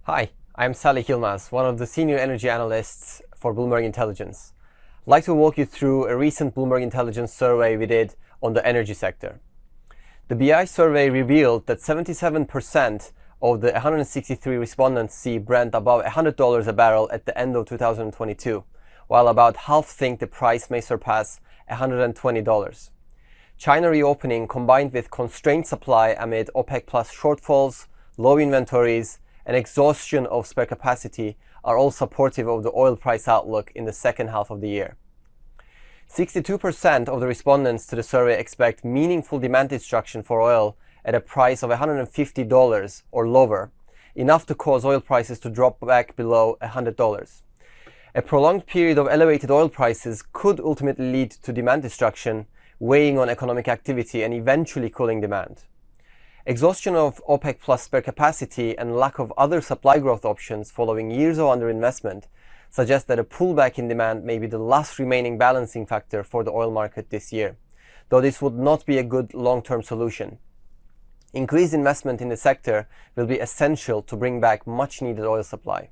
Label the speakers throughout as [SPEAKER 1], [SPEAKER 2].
[SPEAKER 1] Hi, I'm Salih Yilmaz, one of the senior energy analysts for Bloomberg Intelligence. I'd like to walk you through a recent Bloomberg Intelligence survey we did on the energy sector. The BI survey revealed that 77% of the 163 respondents see Brent above $100 a barrel at the end of 2022, while about half think the price may surpass $120. China reopening combined with constrained supply amid OPEC plus shortfalls, low inventories, and exhaustion of spare capacity are all supportive of the oil price outlook in the second half of the year. 62% of the respondents to the survey expect meaningful demand destruction for oil at a price of $150 or lower, enough to cause oil prices to drop back below $100. A prolonged period of elevated oil prices could ultimately lead to demand destruction, weighing on economic activity and eventually cooling demand. Exhaustion of OPEC plus spare capacity and lack of other supply growth options following years of underinvestment suggest that a pullback in demand may be the last remaining balancing factor for the oil market this year, though this would not be a good long-term solution. Increased investment in the sector will be essential to bring back much-needed oil supply.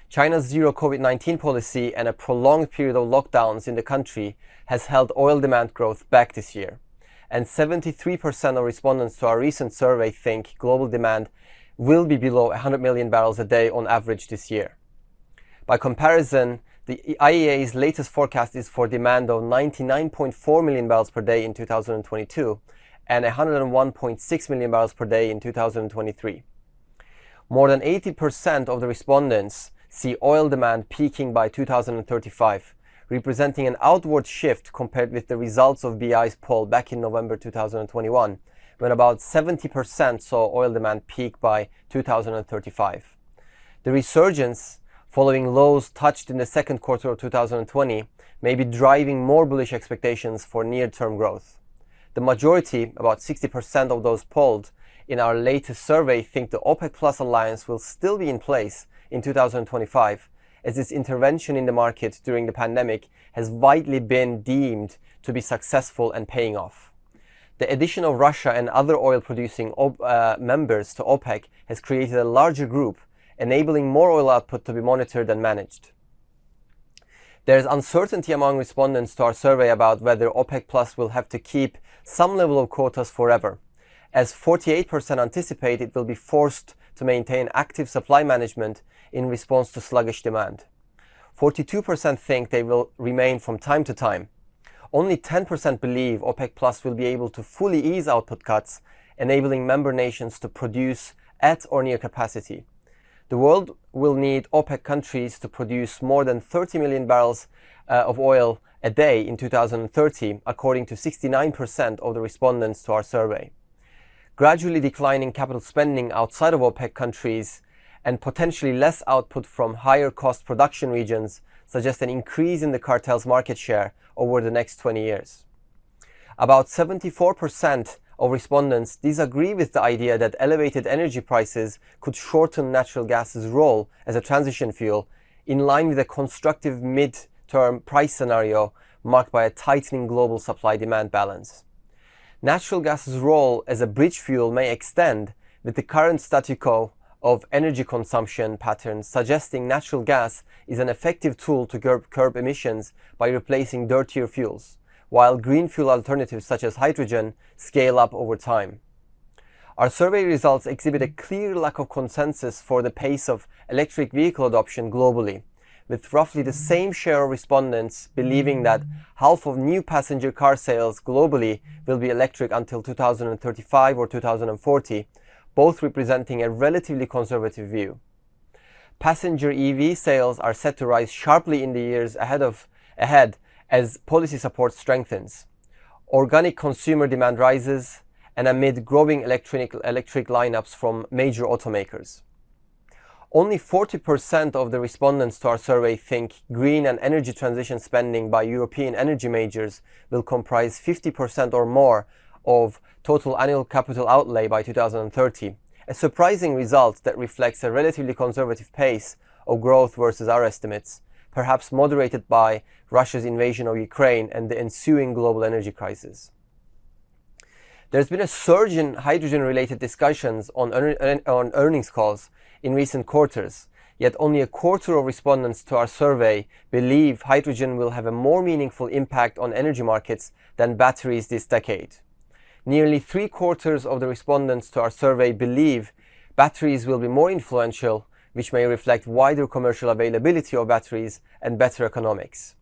[SPEAKER 1] China's zero COVID-19 policy and a prolonged period of lockdowns in the country has held oil demand growth back this year, and 73% of respondents to our recent survey think global demand will be below 100 million barrels a day on average this year. By comparison, the IEA's latest forecast is for demand of 99.4 million barrels per day in 2022 and 101.6 million barrels per day in 2023. More than 80% of the respondents see oil demand peaking by 2035, representing an outward shift compared with the results of BI's poll back in November 2021, when about 70% saw oil demand peak by 2035. The resurgence, following lows touched in the second quarter of 2020, may be driving more bullish expectations for near-term growth. The majority, about 60% of those polled in our latest survey, think the OPEC Plus alliance will still be in place in 2025, as its intervention in the market during the pandemic has widely been deemed to be successful and paying off. The addition of Russia and other oil-producing members to OPEC has created a larger group, enabling more oil output to be monitored and managed. There is uncertainty among respondents to our survey about whether OPEC Plus will have to keep some level of quotas forever, as 48% anticipate it will be forced to maintain active supply management in response to sluggish demand. 42% think they will remain from time to time. Only 10% believe OPEC Plus will be able to fully ease output cuts, enabling member nations to produce at or near capacity. The world will need OPEC countries to produce more than 30 million barrels of oil a day in 2030, according to 69% of the respondents to our survey. Gradually declining capital spending outside of OPEC countries and potentially less output from higher cost production regions suggest an increase in the cartel's market share over the next 20 years. About 74% of respondents disagree with the idea that elevated energy prices could shorten natural gas's role as a transition fuel, in line with a constructive mid-term price scenario marked by a tightening global supply-demand balance. Natural gas's role as a bridge fuel may extend, with the current status quo of energy consumption patterns suggesting natural gas is an effective tool to curb emissions by replacing dirtier fuels, while green fuel alternatives such as hydrogen scale up over time. Our survey results exhibit a clear lack of consensus for the pace of electric vehicle adoption globally, with roughly the same share of respondents believing that half of new passenger car sales globally will be electric until 2035 or 2040, both representing a relatively conservative view. Passenger EV sales are set to rise sharply in the years ahead as policy support strengthens, organic consumer demand rises, and amid growing electric lineups from major automakers. Only 40% of the respondents to our survey think green and energy transition spending by European energy majors will comprise 50% or more of total annual capital outlay by 2030, a surprising result that reflects a relatively conservative pace of growth versus our estimates, perhaps moderated by Russia's invasion of Ukraine and the ensuing global energy crisis. There's been a surge in hydrogen-related discussions on earnings calls in recent quarters, yet only a quarter of respondents to our survey believe hydrogen will have a more meaningful impact on energy markets than batteries this decade. Nearly 3/4 of the respondents to our survey believe batteries will be more influential, which may reflect wider commercial availability of batteries and better economics.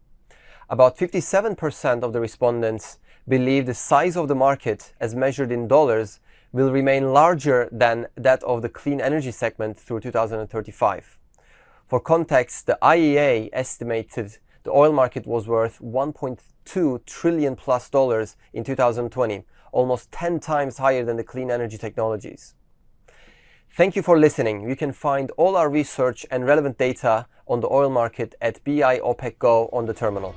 [SPEAKER 1] About 57% of the respondents believe the size of the market, as measured in dollars, will remain larger than that of the clean energy segment through 2035. For context, the IEA estimated the oil market was worth $1.2 trillion plus in 2020, almost 10 times higher than the clean energy technologies. Thank you for listening. You can find all our research and relevant data on the oil market at BI OPEC Go on the terminal.